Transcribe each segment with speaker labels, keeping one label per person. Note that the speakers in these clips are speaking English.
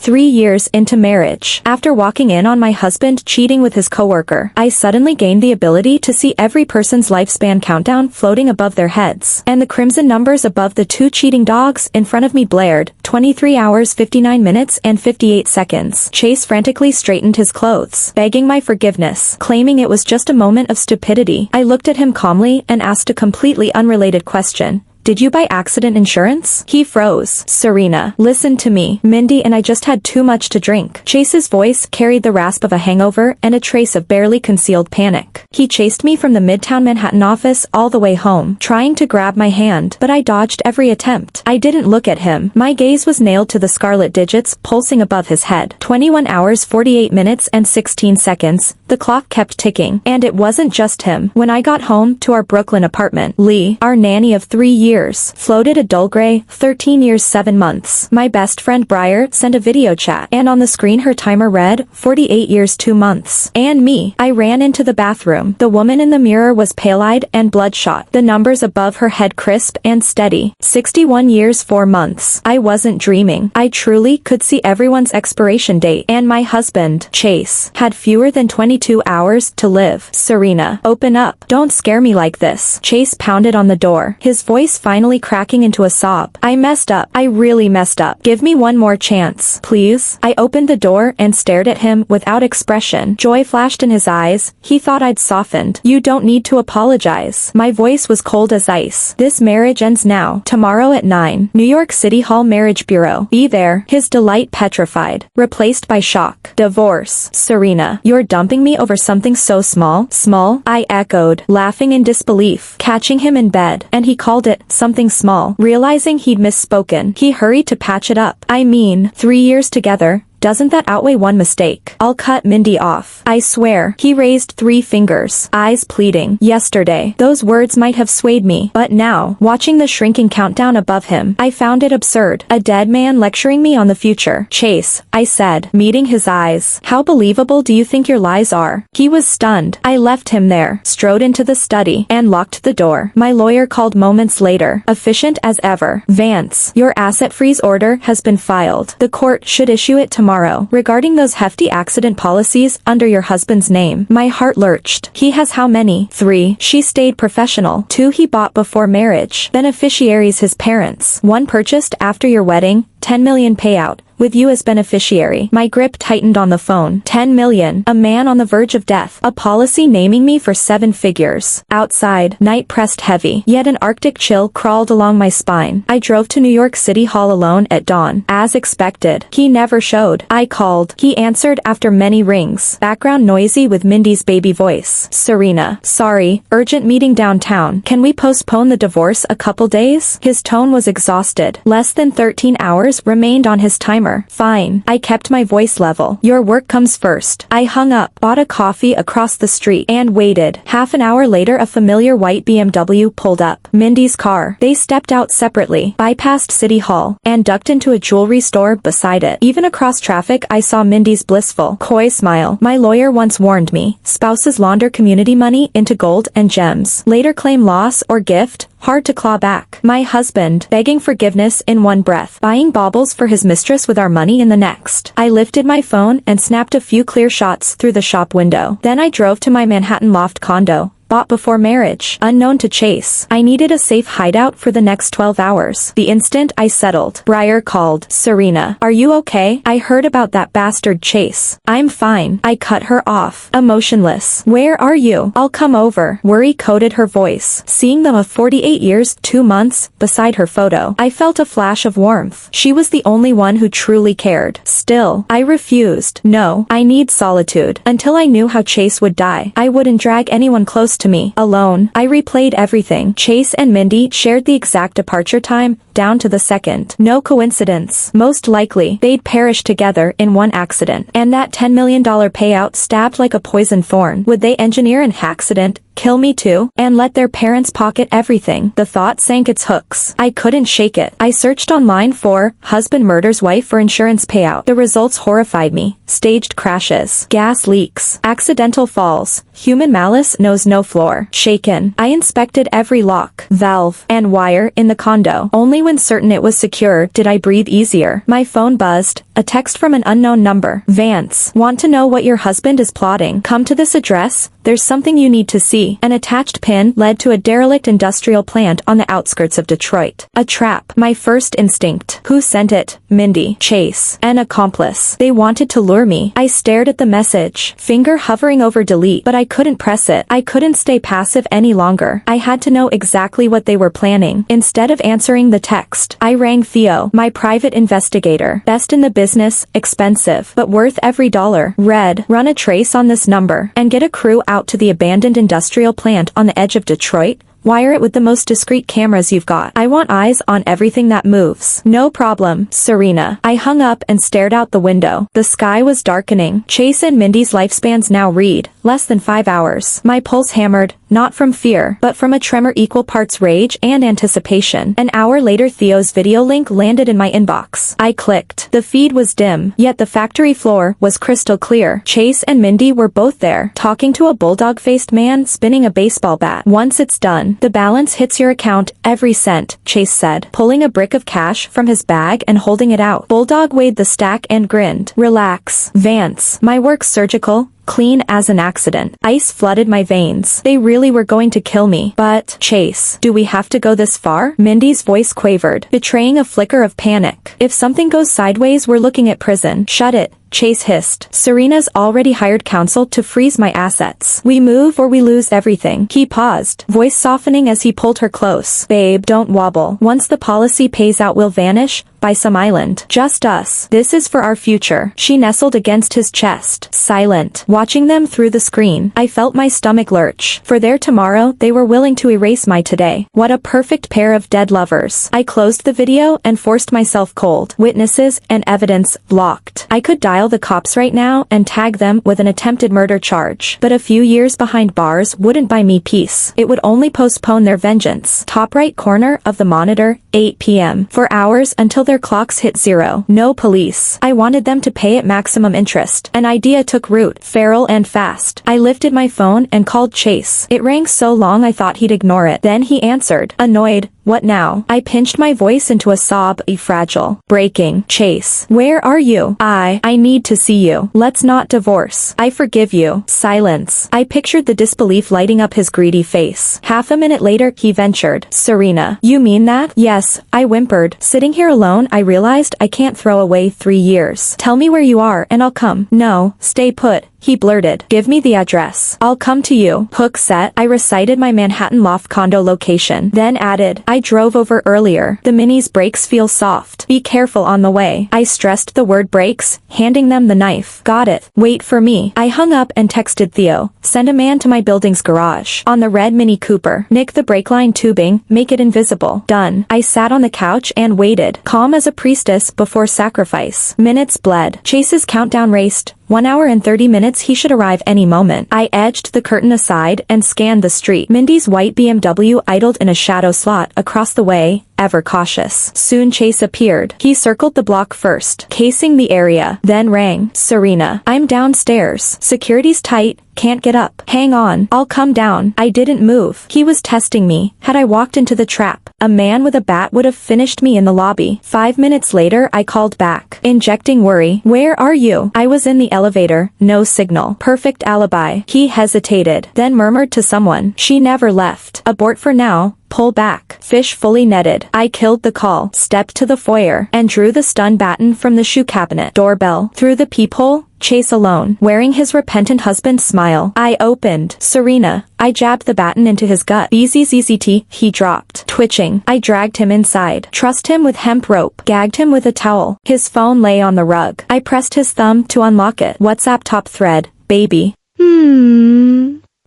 Speaker 1: 3 years into marriage. After walking in on my husband cheating with his coworker, I suddenly gained the ability to see every person's lifespan countdown floating above their heads, and the crimson numbers above the 2 cheating dogs in front of me blared, 23 hours 59 minutes and 58 seconds. Chase frantically straightened his clothes, begging my forgiveness, claiming it was just a moment of stupidity. I looked at him calmly and asked a completely unrelated question. Did you buy accident insurance? He froze. Serena, listen to me. Mindy and I just had too much to drink. Chase's voice carried the rasp of a hangover and a trace of barely concealed panic. He chased me from the Midtown Manhattan office all the way home, trying to grab my hand, but I dodged every attempt. I didn't look at him. My gaze was nailed to the scarlet digits pulsing above his head. 21 hours 48 minutes and 16 seconds. The clock kept ticking, and it wasn't just him. When I got home to our Brooklyn apartment, Lee, our nanny of 3 years, floated a dull gray, 13 years 7 months. My best friend Briar sent a video chat, and on the screen her timer read, 48 years 2 months. And me. I ran into the bathroom. The woman in the mirror was pale-eyed and bloodshot, the numbers above her head crisp and steady. 61 years 4 months. I wasn't dreaming. I truly could see everyone's expiration date, and my husband, Chase, had fewer than 22 hours to live. Serena, open up. Don't scare me like this. Chase pounded on the door, his voice finally cracking into a sob. I messed up. I really messed up. Give me one more chance, please. I opened the door and stared at him without expression. Joy flashed in his eyes. He thought I'd softened. You don't need to apologize. My voice was cold as ice. This marriage ends now. Tomorrow at 9. New York City Hall Marriage Bureau. Be there. His delight petrified. Replaced by shock. Divorce. Serena, you're dumping me over something so small? Small? I echoed, laughing in disbelief, catching him in bed, and he called it something small. Realizing he'd misspoken, he hurried to patch it up. I mean, 3 years together. Doesn't that outweigh one mistake? I'll cut Mindy off. I swear. He raised 3 fingers, eyes pleading. Yesterday, those words might have swayed me, but now, watching the shrinking countdown above him, I found it absurd. A dead man lecturing me on the future. Chase, I said, meeting his eyes. How believable do you think your lies are? He was stunned. I left him there, strode into the study, and locked the door. My lawyer called moments later, efficient as ever. Vance, your asset freeze order has been filed. The court should issue it tomorrow. Regarding those hefty accident policies under your husband's name. My heart lurched. He has how many? 3. She stayed professional. 2 he bought before marriage. Beneficiaries his parents. 1 purchased after your wedding. 10 million payout, with you as beneficiary. My grip tightened on the phone. 10 million. A man on the verge of death. A policy naming me for 7 figures. Outside, night pressed heavy, yet an arctic chill crawled along my spine. I drove to New York City Hall alone at dawn. As expected, he never showed. I called. He answered after many rings. Background noisy with Mindy's baby voice. Serena, sorry, urgent meeting downtown. Can we postpone the divorce a couple days? His tone was exhausted. Less than 13 hours remained on his timer. Fine. I kept my voice level. Your work comes first. I hung up, bought a coffee across the street, and waited. Half an hour later a familiar white BMW pulled up. Mindy's car. They stepped out separately, bypassed City Hall, and ducked into a jewelry store beside it. Even across traffic I saw Mindy's blissful, coy smile. My lawyer once warned me, spouses launder community money into gold and gems. Later claim loss or gift, hard to claw back. My husband, begging forgiveness in one breath, buying baubles for his mistress with our money in the next. I lifted my phone and snapped a few clear shots through the shop window. Then I drove to my Manhattan loft condo. Bought before marriage, unknown to Chase. I needed a safe hideout for the next 12 hours. The instant I settled, Briar called. Serena, are you okay? I heard about that bastard Chase. I'm fine. I cut her off, emotionless. Where are you? I'll come over. Worry coated her voice. Seeing them of 48 years, 2 months, beside her photo, I felt a flash of warmth. She was the only one who truly cared. Still, I refused. No, I need solitude. Until I knew how Chase would die, I wouldn't drag anyone close to me. Alone, I replayed everything. Chase and Mindy shared the exact departure time, down to the second. No coincidence. Most likely, they'd perish together in one accident. And that $10 million payout stabbed like a poison thorn. Would they engineer an accident, kill me too, and let their parents pocket everything? The thought sank its hooks. I couldn't shake it. I searched online for husband murders wife for insurance payout. The results horrified me. Staged crashes, gas leaks, accidental falls. Human malice knows no floor. Shaken. I inspected every lock, valve, and wire in the condo. Only when certain it was secure did I breathe easier. My phone buzzed. A text from an unknown number. Vance. Want to know what your husband is plotting? Come to this address. There's something you need to see. An attached pin led to a derelict industrial plant on the outskirts of Detroit. A trap. My first instinct. Who sent it? Mindy. Chase. An accomplice. They wanted to lure me. I stared at the message, finger hovering over delete, but I couldn't press it. I couldn't stay passive any longer. I had to know exactly what they were planning. Instead of answering the text, I rang Theo, my private investigator. Best in the business, expensive, but worth every dollar. Read, run a trace on this number, and get a crew out to the abandoned industrial plant on the edge of Detroit. Wire it with the most discreet cameras you've got. I want eyes on everything that moves. No problem, Serena. I hung up and stared out the window. The sky was darkening. Chase and Mindy's lifespans now read less than 5 hours. My pulse hammered, not from fear, but from a tremor equal parts rage and anticipation. An hour later Theo's video link landed in my inbox. I clicked. The feed was dim, yet the factory floor was crystal clear. Chase and Mindy were both there, talking to a bulldog-faced man spinning a baseball bat. Once it's done, the balance hits your account, every cent, Chase said, pulling a brick of cash from his bag and holding it out. Bulldog weighed the stack and grinned. Relax, Vance. My work's surgical. Clean as an accident. Ice flooded my veins. They really were going to kill me. But, Chase, do we have to go this far? Mindy's voice quavered, betraying a flicker of panic. If something goes sideways, we're looking at prison. Shut it, Chase hissed. Serena's already hired counsel to freeze my assets. We move or we lose everything. He paused, voice softening as he pulled her close. Babe, don't wobble. Once the policy pays out, we'll vanish by some island. Just us. This is for our future. She nestled against his chest, silent, watching them through the screen. I felt my stomach lurch. For their tomorrow, they were willing to erase my today. What a perfect pair of dead lovers. I closed the video and forced myself cold. Witnesses and evidence blocked. I could dial the cops right now and tag them with an attempted murder charge. But a few years behind bars wouldn't buy me peace. It would only postpone their vengeance. Top right corner of the monitor, 8 p.m. For hours until their clocks hit 0. No police. I wanted them to pay at maximum interest. An idea took root, feral and fast. I lifted my phone and called Chase. It rang so long I thought he'd ignore it. Then he answered, annoyed. What now? I pinched my voice into a sob, fragile. Breaking. Chase. Where are you? I need to see you. Let's not divorce. I forgive you. Silence. I pictured the disbelief lighting up his greedy face. Half a minute later, he ventured. Serena. You mean that? Yes, I whimpered. Sitting here alone, I realized I can't throw away 3 years. Tell me where you are and I'll come. No, stay put. He blurted. Give me the address. I'll come to you. Hook set. I recited my Manhattan loft condo location. Then added, I drove over earlier. The Mini's brakes feel soft. Be careful on the way. I stressed the word brakes, handing them the knife. Got it. Wait for me. I hung up and texted Theo. Send a man to my building's garage. On the red Mini Cooper. Nick the brake line tubing. Make it invisible. Done. I sat on the couch and waited. Calm as a priestess before sacrifice. Minutes bled. Chase's countdown raced. 1 hour and 30 minutes. He should arrive any moment. I edged the curtain aside and scanned the street. Mindy's white BMW idled in a shadow slot across the way, ever cautious. Soon Chase appeared. He circled the block first, casing the area, then rang. Serena. I'm downstairs. Security's tight. Can't get up. Hang on. I'll come down. I didn't move. He was testing me. Had I walked into the trap, a man with a bat would have finished me in the lobby. 5 minutes later, I called back, injecting worry. Where are you? I was in the elevator. No signal. Perfect alibi. He hesitated, then murmured to someone. She never left. Abort for now. Pull back. Fish fully netted. I killed the call, stepped to the foyer, and drew the stun baton from the shoe cabinet. Doorbell. Through the peephole, Chase alone, wearing his repentant husband's smile. I opened. Serena. I jabbed the baton into his gut. BZZZT. He dropped. Twitching. I dragged him inside. Trussed him with hemp rope. Gagged him with a towel. His phone lay on the rug. I pressed his thumb to unlock it. WhatsApp top thread. Baby.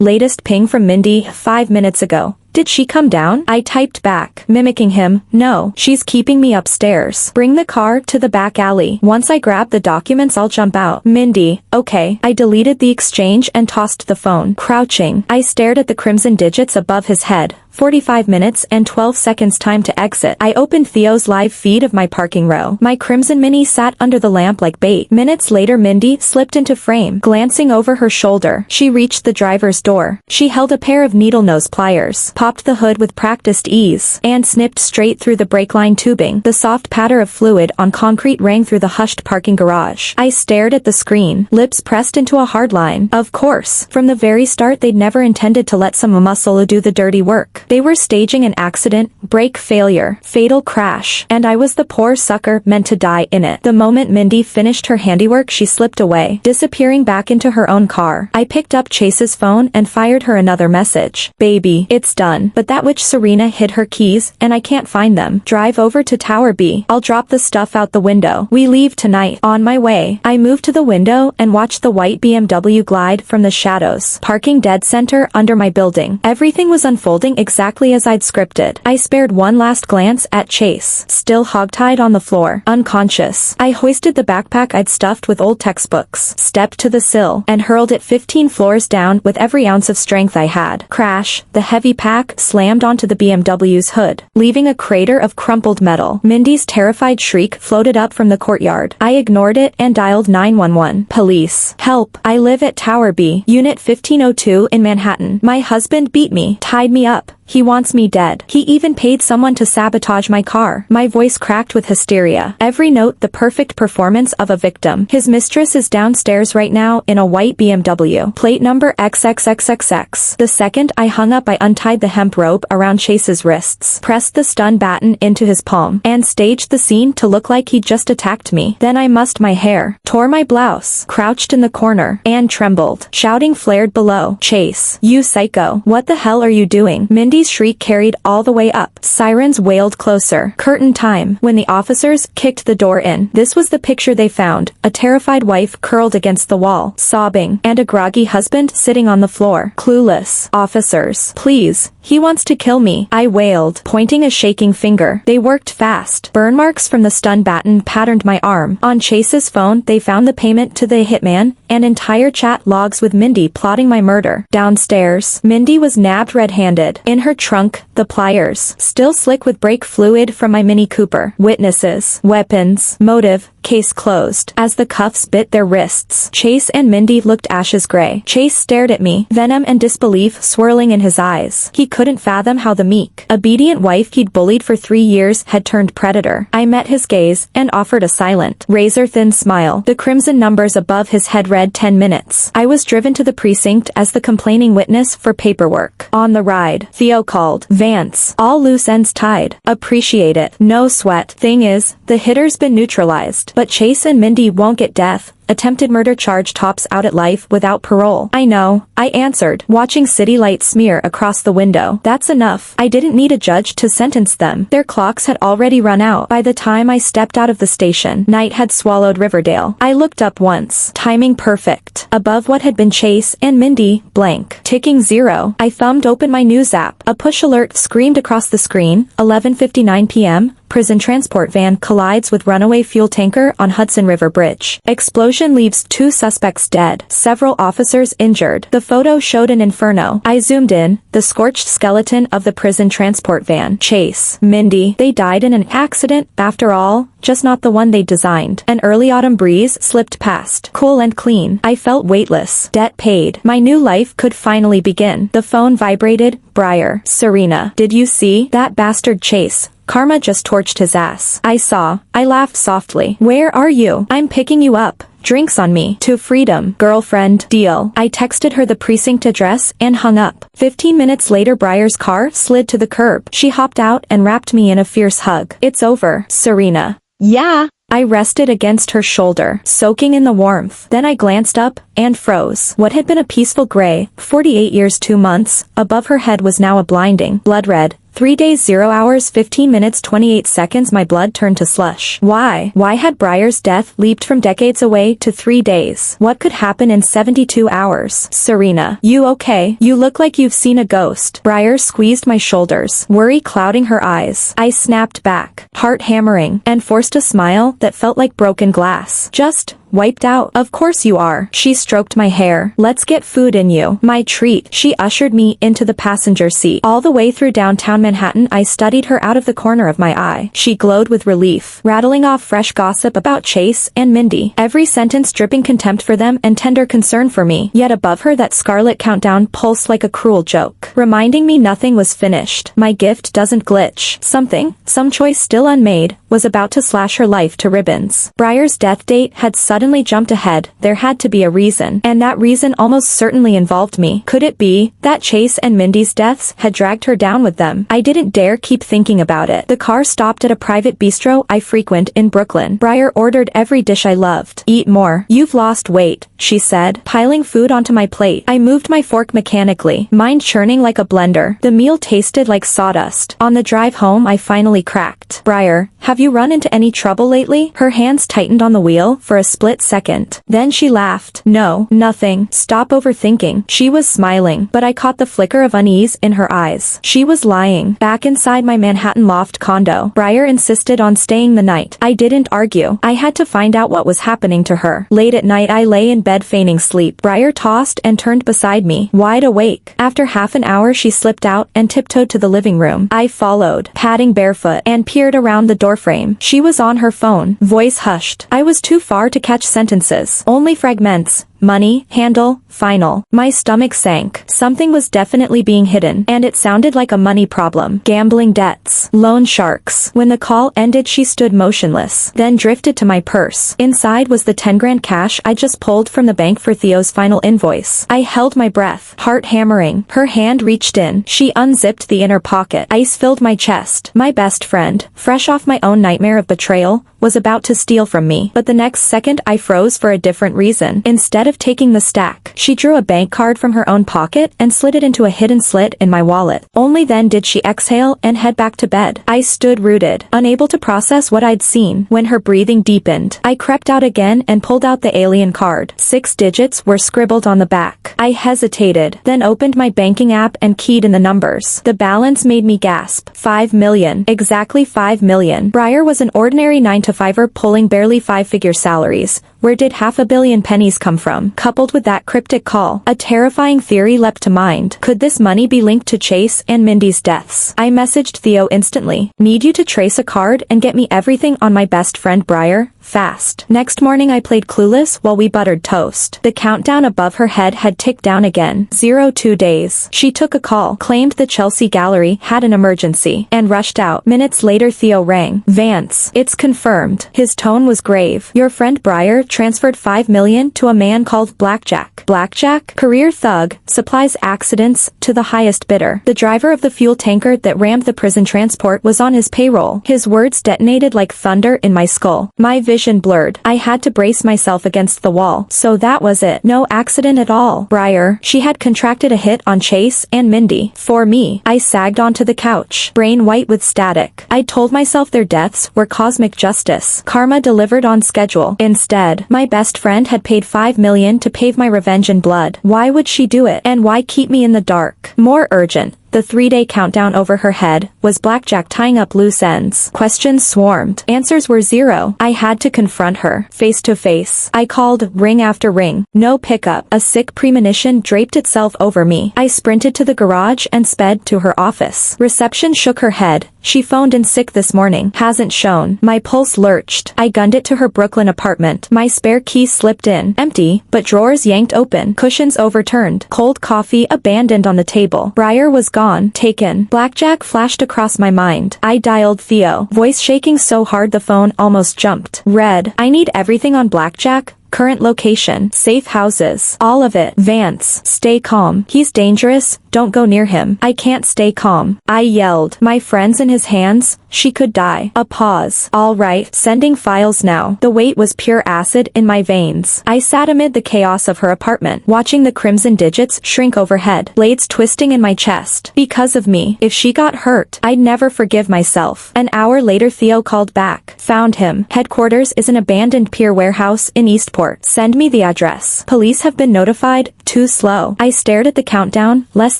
Speaker 1: Latest ping from Mindy 5 minutes ago. Did she come down? I typed back, mimicking him. No, she's keeping me upstairs. Bring the car to the back alley. Once I grab the documents, I'll jump out. Mindy. Okay. I deleted the exchange and tossed the phone. Crouching, I stared at the crimson digits above his head. 45 minutes and 12 seconds time to exit. I opened Theo's live feed of my parking row. My crimson mini sat under the lamp like bait. Minutes later Mindy slipped into frame. Glancing over her shoulder, she reached the driver's door. She held a pair of needle-nose pliers, popped the hood with practiced ease, and snipped straight through the brake line tubing. The soft patter of fluid on concrete rang through the hushed parking garage. I stared at the screen, lips pressed into a hard line. Of course, from the very start they'd never intended to let some muscle do the dirty work. They were staging an accident, brake failure, fatal crash, and I was the poor sucker meant to die in it. The moment Mindy finished her handiwork she slipped away, disappearing back into her own car. I picked up Chase's phone and fired her another message. Baby, it's done. But that witch Serena hid her keys, and I can't find them. Drive over to Tower B. I'll drop the stuff out the window. We leave tonight. On my way. I moved to the window and watched the white BMW glide from the shadows, parking dead center under my building. Everything was unfolding exactly as I'd scripted. I spared one last glance at Chase, still hogtied on the floor, unconscious. I hoisted the backpack I'd stuffed with old textbooks, stepped to the sill, and hurled it 15 floors down with every ounce of strength I had. Crash, the heavy pack slammed onto the BMW's hood, leaving a crater of crumpled metal. Mindy's terrified shriek floated up from the courtyard. I ignored it and dialed 911. Police. Help. I live at Tower B, Unit 1502 in Manhattan. My husband beat me, tied me up. He wants me dead. He even paid someone to sabotage my car. My voice cracked with hysteria. Every note the perfect performance of a victim. His mistress is downstairs right now in a white BMW. Plate number XXXXX. The second I hung up I untied the hemp rope around Chase's wrists, pressed the stun baton into his palm, and staged the scene to look like he'd just attacked me. Then I mussed my hair, tore my blouse, crouched in the corner, and trembled. Shouting flared below. Chase, you psycho. What the hell are you doing? Mindy's shriek carried all the way up. Sirens wailed closer. Curtain time. When the officers kicked the door in, this was the picture they found. A terrified wife curled against the wall, sobbing, and a groggy husband sitting on the floor, clueless. Officers, please. He wants to kill me, I wailed, pointing a shaking finger. They worked fast. Burn marks from the stun baton patterned my arm. On Chase's phone, they found the payment to the hitman, and entire chat logs with Mindy plotting my murder. Downstairs, Mindy was nabbed red-handed. In her trunk, the pliers, still slick with brake fluid from my Mini Cooper. Witnesses, weapons, motive, case closed. As the cuffs bit their wrists, Chase and Mindy looked ashes gray. Chase stared at me, venom and disbelief swirling in his eyes. He couldn't fathom how the meek, obedient wife he'd bullied for 3 years had turned predator. I met his gaze and offered a silent, razor-thin smile. The crimson numbers above his head read 10 minutes. I was driven to the precinct as the complaining witness for paperwork. On the ride, Theo called. Vance, all loose ends tied. Appreciate it. No sweat. Thing is, the hitter's been neutralized. But Chase and Mindy won't get death. Attempted murder charge tops out at life without parole. I know, I answered, watching city lights smear across the window. That's enough. I didn't need a judge to sentence them. Their clocks had already run out. By the time I stepped out of the station, night had swallowed Riverdale. I looked up once. Timing perfect. Above what had been Chase and Mindy, blank. Ticking 0. I thumbed open my news app. A push alert screamed across the screen. 11:59 p.m. Prison transport van collides with runaway fuel tanker on Hudson River Bridge. Explosion leaves 2 suspects dead, several officers injured. The photo showed an inferno. I zoomed in, the scorched skeleton of the prison transport van. Chase, Mindy, they died in an accident, after all, just not the one they designed. An early autumn breeze slipped past, cool and clean. I felt weightless. Debt paid. My new life could finally begin. The phone vibrated. Briar. Serena. Did you see? That bastard Chase. Karma just torched his ass. I saw. I laughed softly. Where are you? I'm picking you up. Drinks on me. To freedom. Girlfriend. Deal. I texted her the precinct address and hung up. 15 minutes later Briar's car slid to the curb. She hopped out and wrapped me in a fierce hug. It's over, Serena. Yeah. I rested against her shoulder, soaking in the warmth. Then I glanced up and froze. What had been a peaceful gray, 48 years 2 months, above her head was now a blinding, blood-red, 3 days 0 hours 15 minutes 28 seconds my blood turned to slush. Why? Why had Briar's death leaped from decades away to 3 days? What could happen in 72 hours? Serena, you okay? You look like you've seen a ghost. Briar squeezed my shoulders, worry clouding her eyes. I snapped back, heart hammering, and forced a smile that felt like broken glass. Just wiped out. Of course you are. She stroked my hair. Let's get food in you. My treat. She ushered me into the passenger seat. All the way through downtown Manhattan I studied her out of the corner of my eye. She glowed with relief, rattling off fresh gossip about Chase and Mindy, every sentence dripping contempt for them and tender concern for me. Yet above her that scarlet countdown pulsed like a cruel joke, reminding me nothing was finished. My gift doesn't glitch. Some choice still unmade, was about to slash her life to ribbons. Briar's death date had suddenly jumped ahead. There had to be a reason, and that reason almost certainly involved me. Could it be that Chase and Mindy's deaths had dragged her down with them? I didn't dare keep thinking about it. The car stopped at a private bistro I frequent in Brooklyn. Briar ordered every dish I loved. Eat more. You've lost weight, she said, piling food onto my plate. I moved my fork mechanically, mind churning like a blender. The meal tasted like sawdust. On the drive home I finally cracked. Briar, have you run into any trouble lately? Her hands tightened on the wheel for a split second. Then she laughed. No, nothing. Stop overthinking. She was smiling, but I caught the flicker of unease in her eyes. She was lying. Back inside my Manhattan loft condo, Briar insisted on staying the night. I didn't argue. I had to find out what was happening to her. Late at night I lay in bed feigning sleep. Briar tossed and turned beside me, wide awake. After half an hour she slipped out and tiptoed to the living room. I followed, padding barefoot, and peered around the doorframe. She was on her phone, voice hushed. I was too far to catch sentences, only fragments. Money, handle, final. My stomach sank. Something was definitely being hidden, and it sounded like a money problem. Gambling debts. Loan sharks. When the call ended she stood motionless, then drifted to my purse. Inside was the 10 grand cash I just pulled from the bank for Theo's final invoice. I held my breath, heart hammering. Her hand reached in. She unzipped the inner pocket. Ice filled my chest. My best friend, fresh off my own nightmare of betrayal, was about to steal from me. But the next second I froze for a different reason. Instead of taking the stack, she drew a bank card from her own pocket and slid it into a hidden slit in my wallet. Only then did she exhale and head back to bed. I stood rooted, unable to process what I'd seen. When her breathing deepened, I crept out again and pulled out the alien card. 6 digits were scribbled on the back. I hesitated, then opened my banking app and keyed in the numbers. The balance made me gasp. 5 million. Exactly 5 million. Briar was an ordinary 9-to-5er pulling barely 5-figure salaries. Where did 500 million pennies come from? Coupled with that cryptic call, a terrifying theory leapt to mind. Could this money be linked to Chase and Mindy's deaths? I messaged Theo instantly. Need you to trace a card and get me everything on my best friend Briar, fast. Next morning I played clueless while we buttered toast. The countdown above her head had ticked down again. 02 days. She took a call, claimed the Chelsea Gallery had an emergency, and rushed out. Minutes later Theo rang. Vance, it's confirmed. His tone was grave. Your friend Briar transferred 5 million to a man called Blackjack. Blackjack? Career thug, supplies accidents to the highest bidder. The driver of the fuel tanker that rammed the prison transport was on his payroll. His words detonated like thunder in my skull. My vision blurred. I had to brace myself against the wall. So that was it. No accident at all. Briar, she had contracted a hit on Chase and Mindy. For me, I sagged onto the couch, brain white with static. I told myself their deaths were cosmic justice. Karma delivered on schedule. Instead, my best friend had paid 5 million to pave my revenge in blood. Why would she do it? And why keep me in the dark? More urgent, the 3-day countdown over her head, was Blackjack tying up loose ends. Questions swarmed. Answers were zero. I had to confront her, face to face. I called, ring after ring. No pickup. A sick premonition draped itself over me. I sprinted to the garage and sped to her office. Reception shook her head. She phoned in sick this morning. Hasn't shown. My pulse lurched. I gunned it to her Brooklyn apartment. My spare key slipped in. Empty, but drawers yanked open. Cushions overturned. Cold coffee abandoned on the table. Briar was gone. Taken. Blackjack flashed across my mind. I dialed Theo, voice shaking so hard the phone almost jumped. Red. I need everything on Blackjack. Current location, safe houses, all of it. Vance, stay calm. He's dangerous, don't go near him. I can't stay calm. I yelled. My friend's in his hands, she could die. A pause. All right, sending files now. The weight was pure acid in my veins. I sat amid the chaos of her apartment, watching the crimson digits shrink overhead, blades twisting in my chest. Because of me, if she got hurt, I'd never forgive myself. An hour later Theo called back. Found him. Headquarters is an abandoned pier warehouse in Eastport. Send me the address. Police have been notified. Too slow. I stared at the countdown, less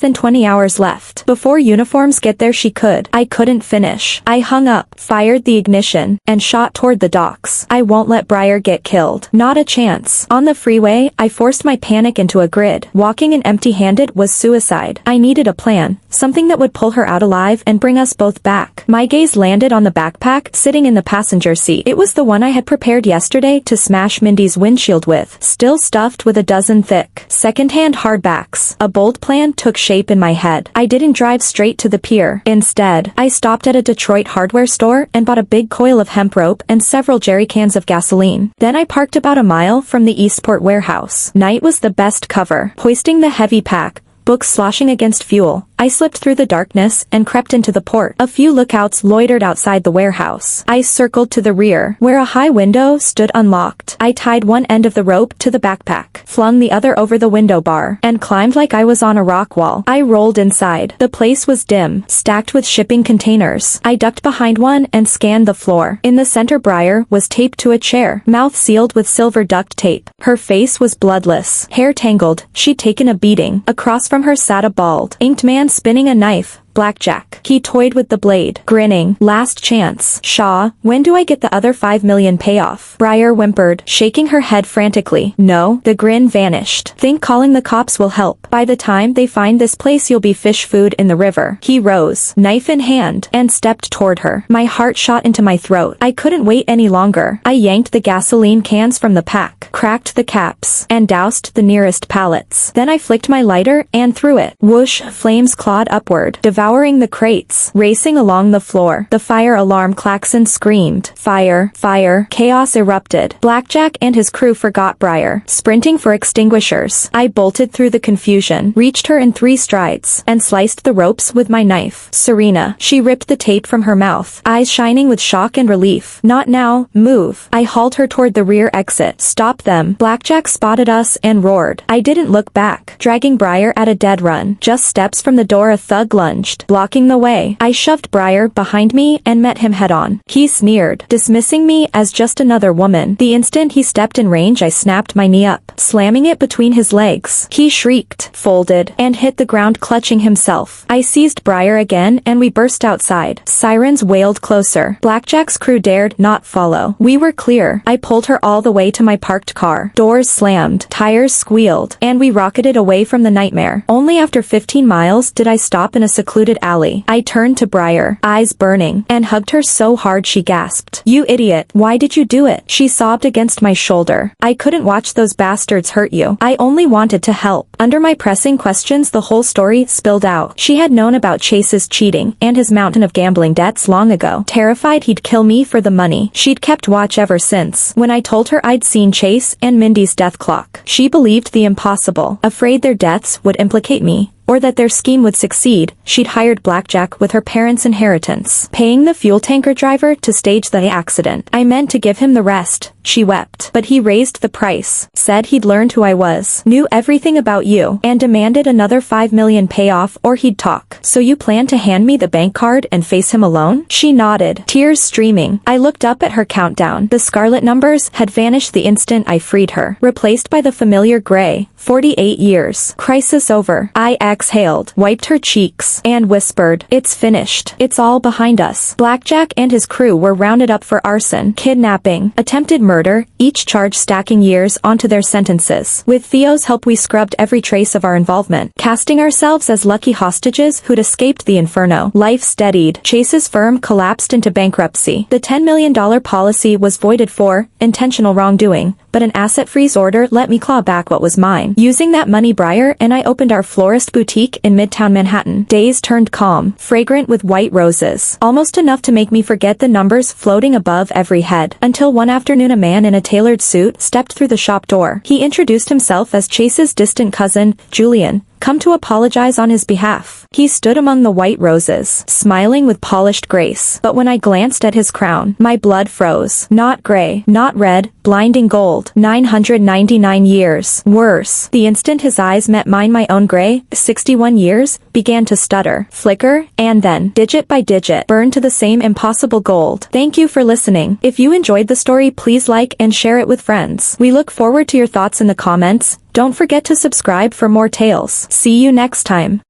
Speaker 1: than 20 hours left. Before uniforms get there she could. I couldn't finish. I hung up, fired the ignition, and shot toward the docks. I won't let Briar get killed. Not a chance. On the freeway, I forced my panic into a grid. Walking in empty-handed was suicide. I needed a plan, something that would pull her out alive and bring us both back. My gaze landed on the backpack sitting in the passenger seat. It was the one I had prepared yesterday to smash Mindy's windshield with, still stuffed with a dozen thick, second-hand hardbacks. A bold plan took shape in my head. I didn't drive straight to the pier. Instead, I stopped at a Detroit hardware store and bought a big coil of hemp rope and several jerry cans of gasoline. Then I parked about a mile from the Eastport warehouse. Night was the best cover. Hoisting the heavy pack, books sloshing against fuel, I slipped through the darkness and crept into the port. A few lookouts loitered outside the warehouse. I circled to the rear, where a high window stood unlocked. I tied one end of the rope to the backpack, flung the other over the window bar, and climbed like I was on a rock wall. I rolled inside. The place was dim, stacked with shipping containers. I ducked behind one and scanned the floor. In the center Briar was taped to a chair, mouth sealed with silver duct tape. Her face was bloodless, hair tangled. She'd taken a beating. Across from her sat a bald, inked man spinning a knife. Blackjack. He toyed with the blade, grinning. Last chance. Shaw, when do I get the other 5 million payoff? Briar whimpered, shaking her head frantically. No. The grin vanished. Think calling the cops will help. By the time they find this place you'll be fish food in the river. He rose, knife in hand, and stepped toward her. My heart shot into my throat. I couldn't wait any longer. I yanked the gasoline cans from the pack, cracked the caps, and doused the nearest pallets. Then I flicked my lighter and threw it. Whoosh, flames clawed upward, devouring the crates, racing along the floor. The fire alarm klaxon screamed. Fire, fire. Chaos erupted. Blackjack and his crew forgot Briar, sprinting for extinguishers. I bolted through the confusion, reached her in 3 strides, and sliced the ropes with my knife. Serena. She ripped the tape from her mouth, eyes shining with shock and relief. Not now. Move. I hauled her toward the rear exit. Stop them. Blackjack spotted us and roared. I didn't look back, dragging Briar at a dead run. Just steps from the door a thug lunged, blocking the way. I shoved Briar behind me and met him head-on. He sneered, dismissing me as just another woman. The instant he stepped in range I snapped my knee up, slamming it between his legs. He shrieked, folded, and hit the ground clutching himself. I seized Briar again and we burst outside. Sirens wailed closer. Blackjack's crew dared not follow. We were clear. I pulled her all the way to my parked car. Doors slammed, tires squealed, and we rocketed away from the nightmare. Only after 15 miles did I stop in a secluded alley. I turned to Briar, eyes burning, and hugged her so hard she gasped. You idiot, why did you do it? She sobbed against my shoulder. I couldn't watch those bastards hurt you. I only wanted to help. Under my pressing questions the whole story spilled out. She had known about Chase's cheating and his mountain of gambling debts long ago. Terrified he'd kill me for the money, she'd kept watch ever since. When I told her I'd seen Chase and Mindy's death clock, she believed the impossible. Afraid their deaths would implicate me, or that their scheme would succeed, she'd hired Blackjack with her parents' inheritance, paying the fuel tanker driver to stage the accident. I meant to give him the rest, she wept. But he raised the price, said he'd learned who I was, knew everything about you, and demanded another 5 million payoff or he'd talk. So you plan to hand me the bank card and face him alone? She nodded, tears streaming. I looked up at her countdown. The scarlet numbers had vanished the instant I freed her, replaced by the familiar gray. 48 years. Crisis over. I exhaled, wiped her cheeks, and whispered, it's finished. It's all behind us. Blackjack and his crew were rounded up for arson, kidnapping, attempted murder, each charge stacking years onto their sentences. With Theo's help we scrubbed every trace of our involvement, casting ourselves as lucky hostages who'd escaped the inferno. Life steadied. Chase's firm collapsed into bankruptcy. The $10 million policy was voided for intentional wrongdoing, but an asset freeze order let me claw back what was mine. Using that money Briar and I opened our florist boutique in Midtown Manhattan. Days turned calm, fragrant with white roses, almost enough to make me forget the numbers floating above every head, until one afternoon a man in a tailored suit stepped through the shop door. He introduced himself as Chase's distant cousin, Julian, come to apologize on his behalf. He stood among the white roses, smiling with polished grace. But when I glanced at his crown, my blood froze. Not gray, not red, blinding gold. 999 years. Worse. The instant his eyes met mine, my own gray, 61 years, began to stutter, flicker, and then, digit by digit, burn to the same impossible gold. Thank you for listening. If you enjoyed the story, please like and share it with friends. We look forward to your thoughts in the comments. Don't forget to subscribe for more tales. See you next time.